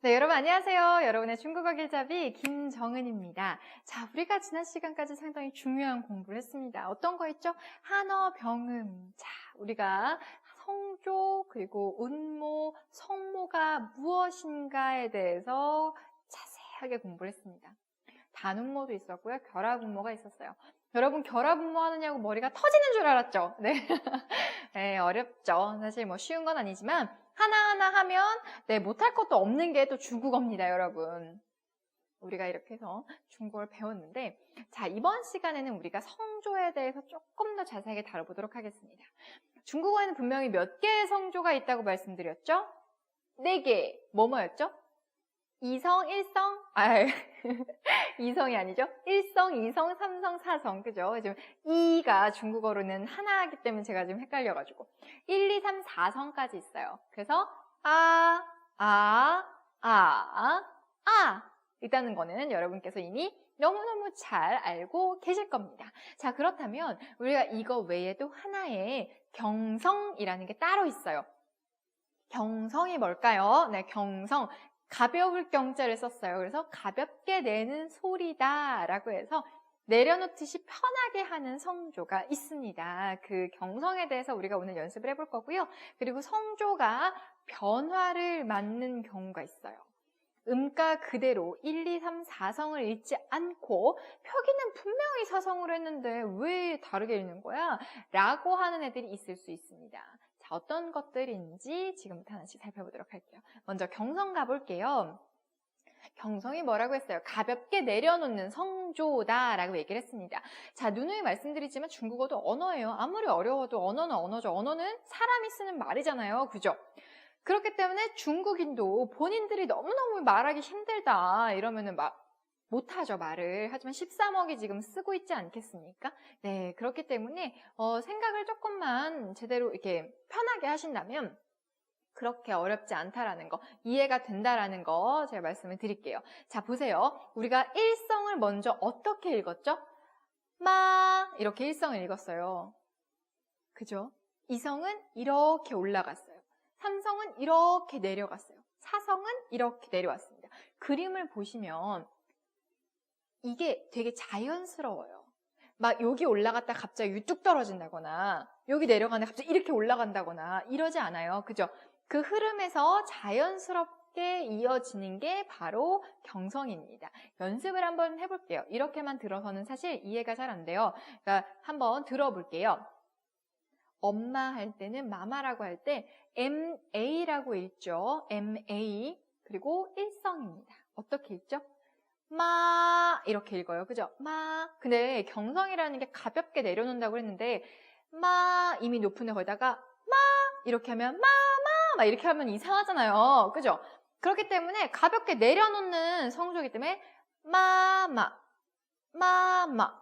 네, 여러분 안녕하세요. 여러분의 중국어 길잡이 김정은입니다. 자, 우리가 지난 시간까지 상당히 중요한 공부를 했습니다. 어떤 거 있죠? 한어, 병음. 자, 우리가 성조, 그리고 운모, 성모가 무엇인가에 대해서 자세하게 공부를 했습니다. 단운모도 있었고요. 결합운모가 있었어요. 여러분 결합운모 하느냐고 머리가 터지는 줄 알았죠? 네. 네, 어렵죠. 사실 뭐 쉬운 건 아니지만 하나하나 하면 못할 것도 없는 게 또 중국어입니다, 여러분. 우리가 이렇게 해서 중국어를 배웠는데, 자, 이번 시간에는 우리가 성조에 대해서 조금 더 자세하게 다뤄보도록 하겠습니다. 중국어에는 분명히 몇 개의 성조가 있다고 말씀드렸죠? 4개. 뭐였죠? 이성, 일성? 이성이 아니죠? 일성, 이성, 삼성, 사성. 그죠? 지금 이가 중국어로는 하나이기 때문에 제가 지금 헷갈려가지고. 1, 2, 3, 4성까지 있어요. 그래서 있다는 거는 여러분께서 이미 너무너무 잘 알고 계실 겁니다. 자, 그렇다면 우리가 이거 외에도 하나의 경성이라는 게 따로 있어요. 경성이 뭘까요? 네, 경성. 가벼울 경자를 썼어요. 그래서 가볍게 내는 소리다 라고 해서 내려놓듯이 편하게 하는 성조가 있습니다. 그 경성에 대해서 우리가 오늘 연습을 해볼 거고요. 그리고 성조가 변화를 맞는 경우가 있어요. 음가 그대로 1, 2, 3, 4성을 읽지 않고 표기는 분명히 4성으로 했는데 왜 다르게 읽는 거야? 라고 하는 애들이 있을 수 있습니다. 자, 어떤 것들인지 지금부터 하나씩 살펴보도록 할게요. 먼저 경성 가볼게요. 경성이 뭐라고 했어요? 가볍게 내려놓는 성조다 라고 얘기를 했습니다. 자, 누누이 말씀드리지만 중국어도 언어예요. 아무리 어려워도 언어는 언어죠. 언어는 사람이 쓰는 말이잖아요. 그죠? 그렇기 때문에 중국인도 본인들이 너무너무 말하기 힘들다 이러면은 못하죠, 말을. 하지만 13억이 지금 쓰고 있지 않겠습니까? 네, 그렇기 때문에 생각을 조금만 제대로 이렇게 편하게 하신다면 그렇게 어렵지 않다라는 거, 이해가 된다라는 거 제가 말씀을 드릴게요. 자, 보세요. 우리가 일성을 먼저 어떻게 읽었죠? 이렇게 일성을 읽었어요. 그죠? 이성은 이렇게 올라갔어요. 삼성은 이렇게 내려갔어요. 사성은 이렇게 내려왔습니다. 그림을 보시면 이게 되게 자연스러워요. 여기 올라갔다 갑자기 뚝 떨어진다거나 여기 내려가는데 갑자기 이렇게 올라간다거나 이러지 않아요. 그죠? 그 흐름에서 자연스럽게 이어지는 게 바로 경성입니다. 연습을 한번 해볼게요. 이렇게만 들어서는 사실 이해가 잘 안 돼요. 그러니까 한번 들어볼게요. 엄마 할 때는 마마라고 할 때 MA라고 읽죠. MA. 그리고 일성입니다. 어떻게 읽죠? 이렇게 읽어요. 그죠? 근데 경성이라는 게 가볍게 내려놓는다고 했는데 이미 높은데 거기다가 이렇게 하면 이렇게 하면 이상하잖아요. 그죠? 그렇기 때문에 가볍게 내려놓는 성조이기 때문에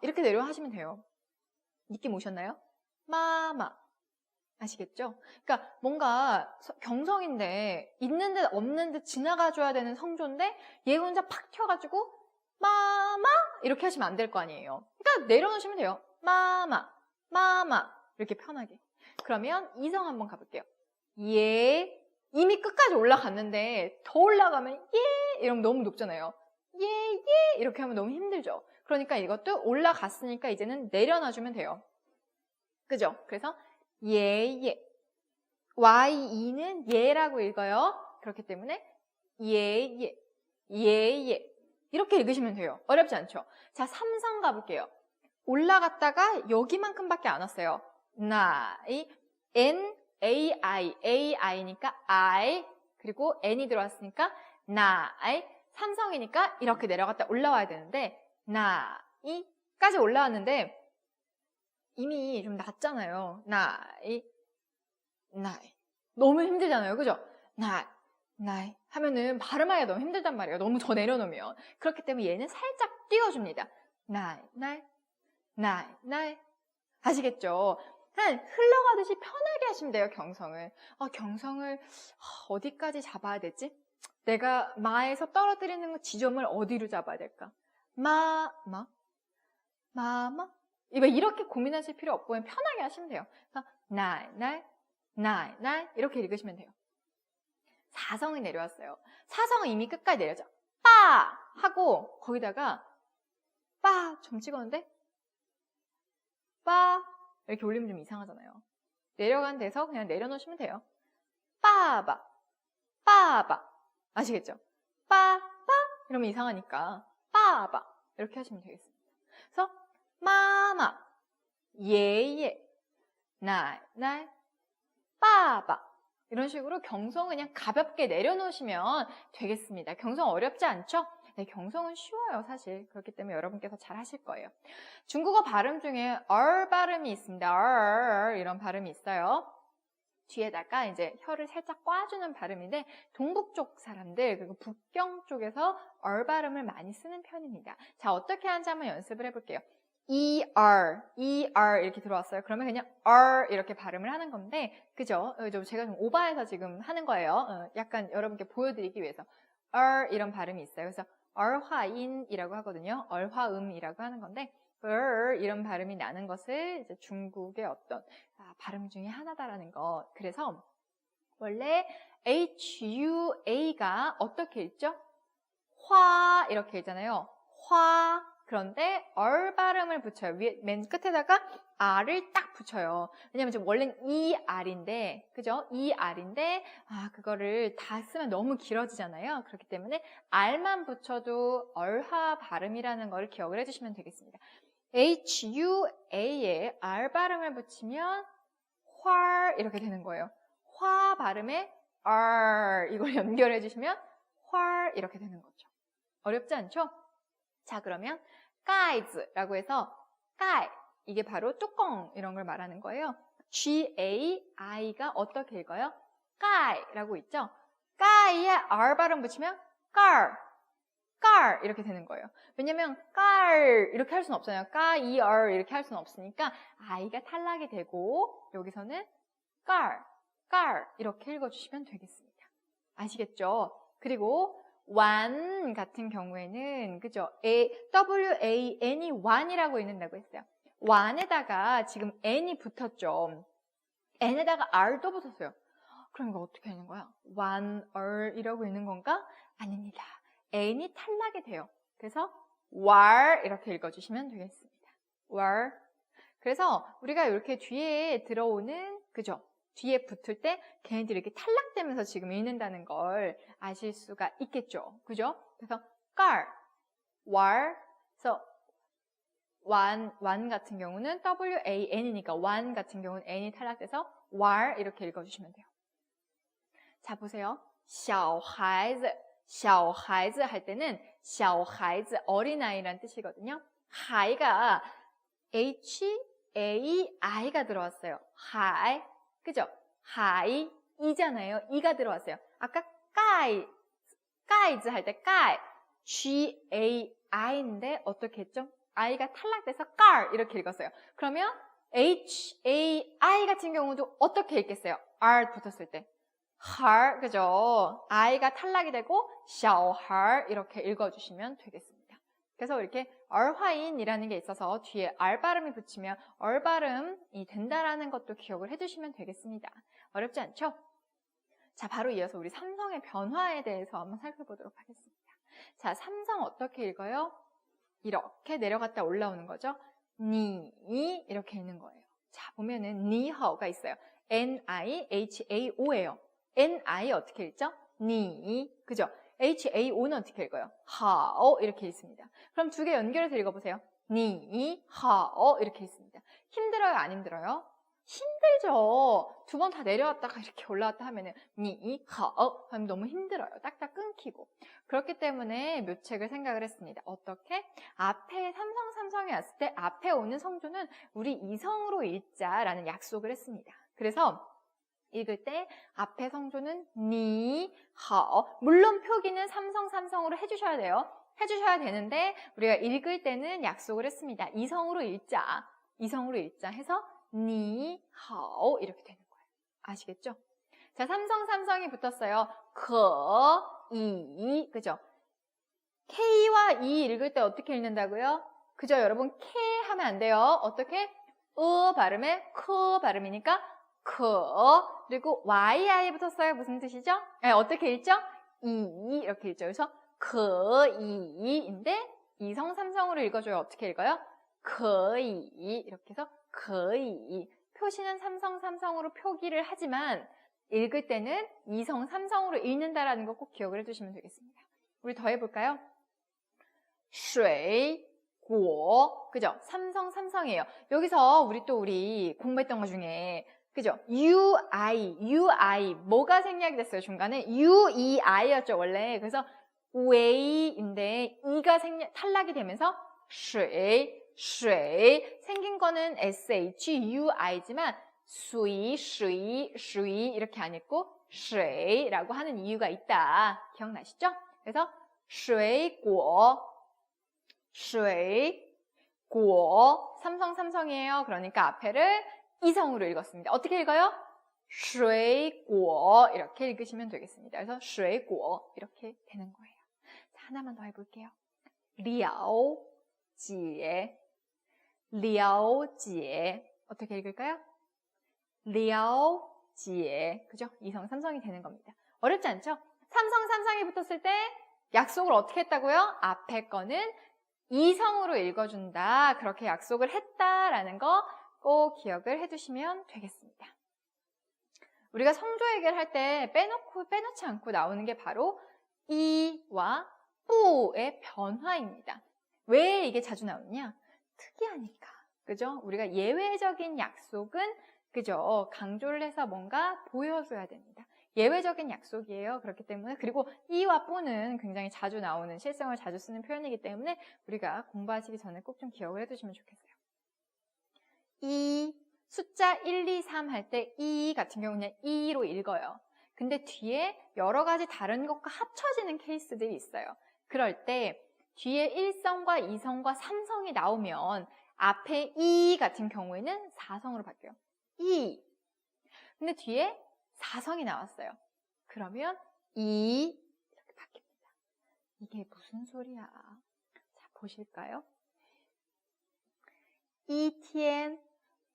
이렇게 내려하시면 돼요. 느낌 오셨나요? 아시겠죠? 그러니까 뭔가 경성인데 있는 듯 없는 듯 지나가줘야 되는 성조인데 얘 혼자 팍 튀어가지고 이렇게 하시면 안 될 거 아니에요. 그러니까 내려놓으시면 돼요. 이렇게 편하게. 그러면 이성 한번 가볼게요. 예. 이미 끝까지 올라갔는데 더 올라가면 예 이러면 너무 높잖아요. 예 이렇게 하면 너무 힘들죠. 그러니까 이것도 올라갔으니까 이제는 내려놔주면 돼요. 그죠? 그래서 예. YE는 예라고 읽어요. 그렇기 때문에 예. 이렇게 읽으시면 돼요. 어렵지 않죠? 자, 삼성 가볼게요. 올라갔다가 여기만큼밖에 안 왔어요. N, AI니까 I, 그리고 N이 들어왔으니까 삼성이니까 이렇게 내려갔다 올라와야 되는데 까지 올라왔는데 이미 좀 낮잖아요. 너무 힘들잖아요. 그죠? 하면은 발음하기가 너무 힘들단 말이에요. 너무 더 내려놓으면. 그렇기 때문에 얘는 살짝 띄워줍니다. 아시겠죠? 그냥 흘러가듯이 편하게 하시면 돼요, 경성을. 경성을 어디까지 잡아야 되지? 내가 마에서 떨어뜨리는 지점을 어디로 잡아야 될까? 이렇게 고민하실 필요 없고 그냥 편하게 하시면 돼요. 그래서 이렇게 읽으시면 돼요. 사성이 내려왔어요. 사성은 이미 끝까지 내려져. 빠! 하고 거기다가 빠 점 찍었는데 빠 이렇게 올리면 좀 이상하잖아요. 내려간 데서 그냥 내려놓으시면 돼요. 빠바 빠바 아시겠죠? 빠빠 이러면 이상하니까 빠바 이렇게 하시면 되겠습니다. 그래서 마마 예예 나이 빠바 이런 식으로 경성을 그냥 가볍게 내려놓으시면 되겠습니다. 경성 어렵지 않죠? 네, 경성은 쉬워요, 사실. 그렇기 때문에 여러분께서 잘 하실 거예요. 중국어 발음 중에 발음이 있습니다. 이런 발음이 있어요. 뒤에다가 이제 혀를 살짝 꽈주는 발음인데 동북 쪽 사람들 그리고 북경 쪽에서 발음을 많이 쓰는 편입니다. 자, 어떻게 하는지 한번 연습을 해볼게요. ER 이렇게 들어왔어요. 그러면 그냥 이렇게 발음을 하는 건데, 그죠? 제가 좀 오버해서 지금 하는 거예요. 약간 여러분께 보여드리기 위해서. 이런 발음이 있어요. 그래서 얼화인이라고 하거든요. 얼화음이라고 하는 건데, 이런 발음이 나는 것을 이제 중국의 어떤 발음 중에 하나다라는 것. 그래서 원래 HUA가 어떻게 읽죠? 화 이렇게 읽잖아요. 화. 그런데 발음을 붙여요. 맨 끝에다가 R을 딱 붙여요. 왜냐면 지금 원래는 ER인데, 그죠? ER인데, 그거를 다 쓰면 너무 길어지잖아요. 그렇기 때문에 R만 붙여도 얼화 발음이라는 걸 기억을 해주시면 되겠습니다. HUA에 R 발음을 붙이면 활 이렇게 되는 거예요. 화 발음에 R 이걸 연결해 주시면 활 이렇게 되는 거죠. 어렵지 않죠? 자, 그러면 guides라고 해서 guide 이게 바로 뚜껑 이런 걸 말하는 거예요. G-A-I가 어떻게 읽어요? guy라고 있죠? guy에 R 발음 붙이면 car 이렇게 되는 거예요. 왜냐면 car 이렇게 할 수는 없잖아요. car 이렇게 할 수는 없으니까 I가 탈락이 되고 여기서는 car 이렇게 읽어주시면 되겠습니다. 아시겠죠? 그리고 완 같은 경우에는 그죠? W-A-N이 완이라고 읽는다고 했어요. 완에다가 지금 N이 붙었죠. N에다가 R도 붙었어요. 그럼 이거 어떻게 하는 거야? 완얼이라고 읽는 건가? 아닙니다. N이 탈락이 돼요. 그래서 왈 이렇게 읽어주시면 되겠습니다. 왈. 그래서 우리가 이렇게 뒤에 들어오는 그죠? 뒤에 붙을 때 걔네들이 이렇게 탈락되면서 지금 읽는다는 걸 아실 수가 있겠죠. 그죠? 그래서 깔, 왈, 그래서 완 같은 경우는 W-A-N이니까 완 같은 경우는 N이 탈락돼서 왈 이렇게 읽어주시면 돼요. 자, 보세요. 小孩子할 때는 小孩子 어린아이란 뜻이거든요. 하이가 H-A-I가 들어왔어요. 하이, 그죠? 하이, 이잖아요. 이가 들어왔어요. 아까 guides 할 때 G-A-I인데 어떻게 했죠? I가 탈락돼서 car 이렇게 읽었어요. 그러면 H-A-I 같은 경우도 어떻게 읽겠어요? R 붙었을 때. 할, 그죠? I가 탈락이 되고 小孩 이렇게 읽어주시면 되겠습니다. 그래서 이렇게 얼화인이라는 게 있어서 뒤에 R 발음이 붙이면 얼 발음이 된다라는 것도 기억을 해주시면 되겠습니다. 어렵지 않죠? 자, 바로 이어서 우리 삼성의 변화에 대해서 한번 살펴보도록 하겠습니다. 자, 삼성 어떻게 읽어요? 이렇게 내려갔다 올라오는 거죠. 니 이렇게 읽는 거예요. 자, 보면은 니하오가 있어요. N-I-H-A-O예요. N-I 어떻게 읽죠? 니, 그죠? H-A-O는 어떻게 읽어요? 하오 이렇게 읽습니다. 그럼 두 개 연결해서 읽어보세요. 니, 하오 이렇게 읽습니다. 힘들어요? 안 힘들어요? 힘들죠. 두 번 다 내려왔다가 이렇게 올라왔다 하면은 니, 하오 하면 너무 힘들어요. 딱딱 끊기고. 그렇기 때문에 묘책을 생각을 했습니다. 어떻게? 앞에 삼성이 왔을 때 앞에 오는 성조는 우리 이성으로 읽자라는 약속을 했습니다. 그래서 읽을 때 앞에 성조는 니, 하오. 물론 표기는 삼성으로 해주셔야 돼요. 해주셔야 되는데 우리가 읽을 때는 약속을 했습니다. 이성으로 읽자 해서 니, 하오 이렇게 되는 거예요. 아시겠죠? 자, 삼성이 붙었어요. 이, 그죠? K와 이 읽을 때 어떻게 읽는다고요? 그죠? 여러분 K 하면 안 돼요. 어떻게? 발음에 크 발음이니까 그리고 yi 붙었어요. 무슨 뜻이죠? 네, 어떻게 읽죠? 이 이렇게 읽죠. 그래서 그이인데 이성 삼성으로 읽어줘요. 어떻게 읽어요? 그이 이렇게 해서 그이 표시는 삼성으로 표기를 하지만 읽을 때는 이성 삼성으로 읽는다라는 거 꼭 기억을 해주시면 되겠습니다. 우리 더 해볼까요? 水果 그죠? 삼성이에요. 여기서 우리 공부했던 것 중에 그죠? UI 뭐가 생략이 됐어요? 중간에 UEI였죠 원래. 그래서 웨이인데 이가 탈락이 되면서 水 생긴 거는 SHUI지만 수이 이렇게 안 읽고 水라고 하는 이유가 있다. 기억나시죠? 그래서 水果삼성이에요. 그러니까 앞에를 이성으로 읽었습니다. 어떻게 읽어요? 水果 이렇게 읽으시면 되겠습니다. 그래서 水果 이렇게 되는 거예요. 자, 하나만 더 해볼게요. 了解 어떻게 읽을까요? 了解 그죠? 이성 삼성이 되는 겁니다. 어렵지 않죠? 삼성이 붙었을 때 약속을 어떻게 했다고요? 앞에 거는 이성으로 읽어준다. 그렇게 약속을 했다라는 거 꼭 기억을 해두시면 되겠습니다. 우리가 성조 얘기를 할 때 빼놓지 않고 나오는 게 바로 이와 뿌의 변화입니다. 왜 이게 자주 나오느냐? 특이하니까. 그죠? 우리가 예외적인 약속은 그죠? 강조를 해서 뭔가 보여줘야 됩니다. 예외적인 약속이에요. 그렇기 때문에 그리고 이와 뿌는 굉장히 자주 나오는 실생활 자주 쓰는 표현이기 때문에 우리가 공부하시기 전에 꼭 좀 기억을 해두시면 좋겠어요. 이 숫자 1, 2, 3 할 때 이 같은 경우는 2로 읽어요. 근데 뒤에 여러 가지 다른 것과 합쳐지는 케이스들이 있어요. 그럴 때 뒤에 1성과 2성과 3성이 나오면 앞에 이 같은 경우에는 4성으로 바뀌어요. 이. 근데 뒤에 4성이 나왔어요. 그러면 이 이렇게 바뀝니다. 이게 무슨 소리야? 자, 보실까요?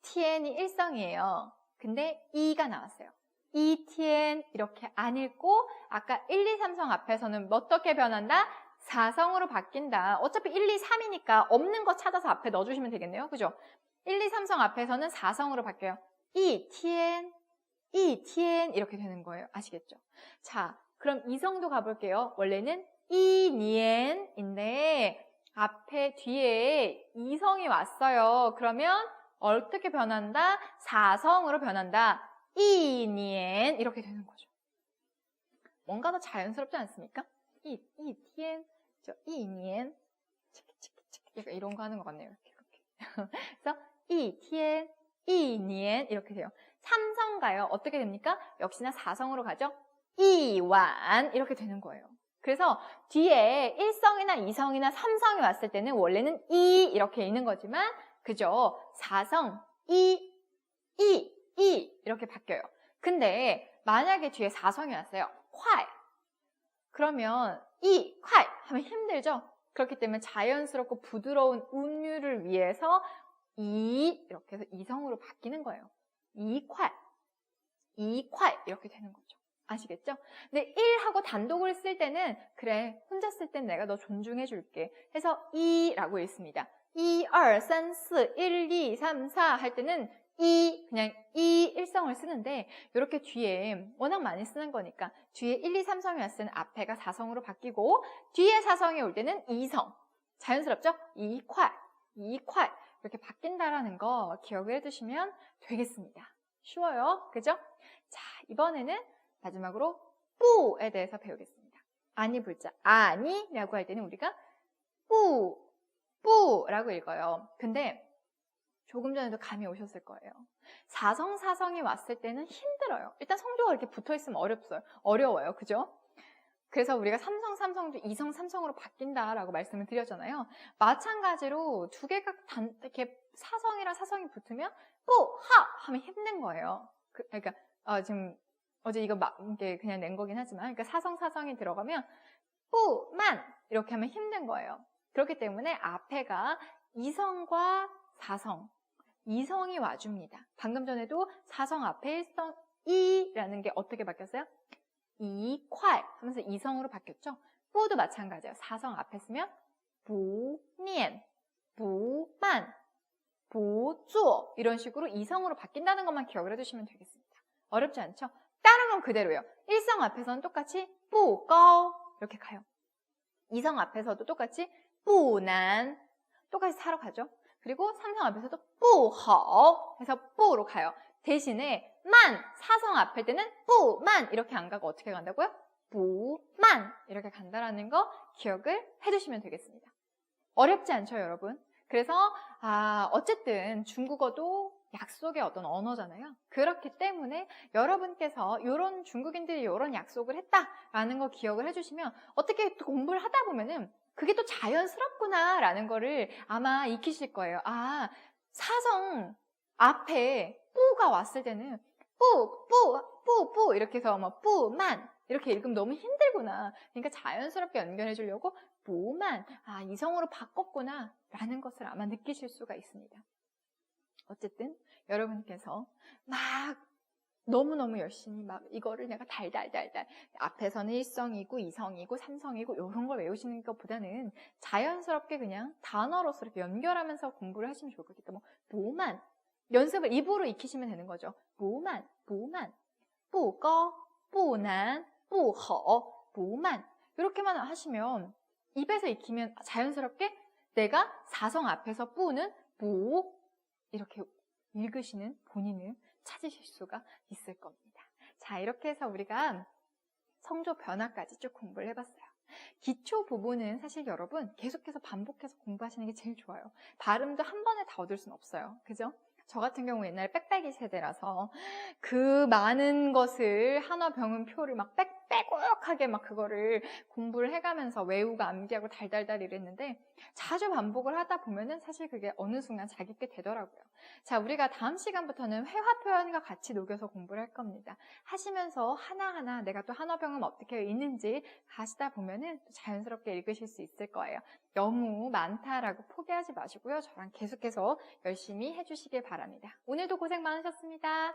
티엔이 1성이에요. 근데 이가 나왔어요. 티엔 이렇게 안 읽고 아까 1, 2, 3성 앞에서는 어떻게 변한다? 4성으로 바뀐다. 어차피 1, 2, 3이니까 없는 거 찾아서 앞에 넣어주시면 되겠네요. 그죠? 1, 2, 3성 앞에서는 4성으로 바뀌어요. 티엔 이렇게 되는 거예요. 아시겠죠? 자, 그럼 이성도 가볼게요. 원래는 니엔인데 앞에 뒤에 이성이 왔어요. 그러면 어떻게 변한다? 4성으로 변한다. 니엔 이렇게 되는 거죠. 뭔가 더 자연스럽지 않습니까? 티엔 니엔 약간 이런 거 하는 것 같네요. 이렇게. 그래서 티엔 니엔 이렇게 돼요. 3성 가요. 어떻게 됩니까? 역시나 4성으로 가죠. 이완 이렇게 되는 거예요. 그래서 뒤에 1성이나 2성이나 3성이 왔을 때는 원래는 이 이렇게 있는 거지만 그죠? 4성 이렇게 바뀌어요. 근데 만약에 뒤에 4성이 왔어요. 콰이 그러면 콰이 하면 힘들죠? 그렇기 때문에 자연스럽고 부드러운 운율을 위해서 이렇게 해서 이성으로 바뀌는 거예요. 이콰이 이렇게 되는 거죠. 아시겠죠? 근데 1하고 단독을 쓸 때는 그래 혼자 쓸 땐 내가 너 존중해 줄게 해서 2라고 읽습니다. 1, 2, 3, 4, 1, 2, 3, 4 할 때는 그냥 일성을 쓰는데 이렇게 뒤에 워낙 많이 쓰는 거니까 뒤에 1, 2, 3성이 왔을 때는 앞에가 4성으로 바뀌고 뒤에 4성이 올 때는 2성 자연스럽죠? 이콰이 이렇게 바뀐다라는 거 기억을 해두시면 되겠습니다. 쉬워요. 그죠? 자, 이번에는 마지막으로 뿌에 대해서 배우겠습니다. 아니 불자 아니라고 할 때는 우리가 뿌라고 읽어요. 근데 조금 전에도 감이 오셨을 거예요. 4성, 4성이 왔을 때는 힘들어요. 일단 성조가 이렇게 붙어있으면 어려워요. 그죠? 그래서 우리가 3성, 3성도 2성, 3성으로 바뀐다라고 말씀을 드렸잖아요. 마찬가지로 두 개가 이렇게 4성이랑 4성이 붙으면 하면 힘든 거예요. 그러니까 지금 어제 이거 이게 그냥 낸 거긴 하지만 그러니까 4성, 4성이 들어가면 만 이렇게 하면 힘든 거예요. 그렇기 때문에 앞에가 2성과 4성 이성이 와줍니다. 방금 전에도 사성 앞에 일성 이라는 게 어떻게 바뀌었어요? 이콸 하면서 이성으로 바뀌었죠? 뿌도 마찬가지예요. 사성 앞에 쓰면 부念, 부만, 부조 이런 식으로 이성으로 바뀐다는 것만 기억을 해두시면 되겠습니다. 어렵지 않죠? 다른 건 그대로예요. 일성 앞에서는 똑같이 뿌꺼 이렇게 가요. 이성 앞에서도 똑같이 뿌난 똑같이 사로 가죠. 그리고 삼성 앞에서도 뿌허 해서 뿌로 가요. 대신에 만 사성 앞일 때는 뿌만 이렇게 안 가고 어떻게 간다고요? 부만 이렇게 간다라는 거 기억을 해두시면 되겠습니다. 어렵지 않죠, 여러분? 그래서 어쨌든 중국어도 약속의 어떤 언어잖아요. 그렇기 때문에 여러분께서 이런 중국인들이 이런 약속을 했다라는 거 기억을 해주시면 어떻게 공부를 하다 보면은 그게 또 자연스럽구나라는 거를 아마 익히실 거예요. 사성 앞에 뿌가 왔을 때는 뿌 이렇게 해서 뭐 뿌만 이렇게 읽으면 너무 힘들구나. 그러니까 자연스럽게 연결해 주려고 뿌만 이성으로 바꿨구나 라는 것을 아마 느끼실 수가 있습니다. 어쨌든 여러분께서 막 너무너무 열심히 막 이거를 내가 달달달달 앞에서는 일성이고 이성이고 삼성이고 이런 걸 외우시는 것보다는 자연스럽게 그냥 단어로서 이렇게 연결하면서 공부를 하시면 좋을 것 같아요. 뭐 보만 연습을 입으로 익히시면 되는 거죠. 보만, 뿌꺼, 뿌난, 뿌허, 보만 이렇게만 하시면 입에서 익히면 자연스럽게 내가 사성 앞에서 뿌는 부 이렇게 읽으시는 본인을 찾으실 수가 있을 겁니다. 자, 이렇게 해서 우리가 성조 변화까지 쭉 공부를 해봤어요. 기초 부분은 사실 여러분 계속해서 반복해서 공부하시는 게 제일 좋아요. 발음도 한 번에 다 얻을 수는 없어요. 그죠? 저 같은 경우 옛날에 빽빽이 세대라서 그 많은 것을 한어 병음 표를 막 빼곡하게 막 그거를 공부를 해가면서 외우고 암기하고 달달달 이랬는데 자주 반복을 하다 보면은 사실 그게 어느 순간 자기께 되더라고요. 자, 우리가 다음 시간부터는 회화 표현과 같이 녹여서 공부를 할 겁니다. 하시면서 하나하나 내가 또 한어 병음 어떻게 있는지 하시다 보면은 또 자연스럽게 읽으실 수 있을 거예요. 너무 많다라고 포기하지 마시고요. 저랑 계속해서 열심히 해주시길 바랍니다. 오늘도 고생 많으셨습니다.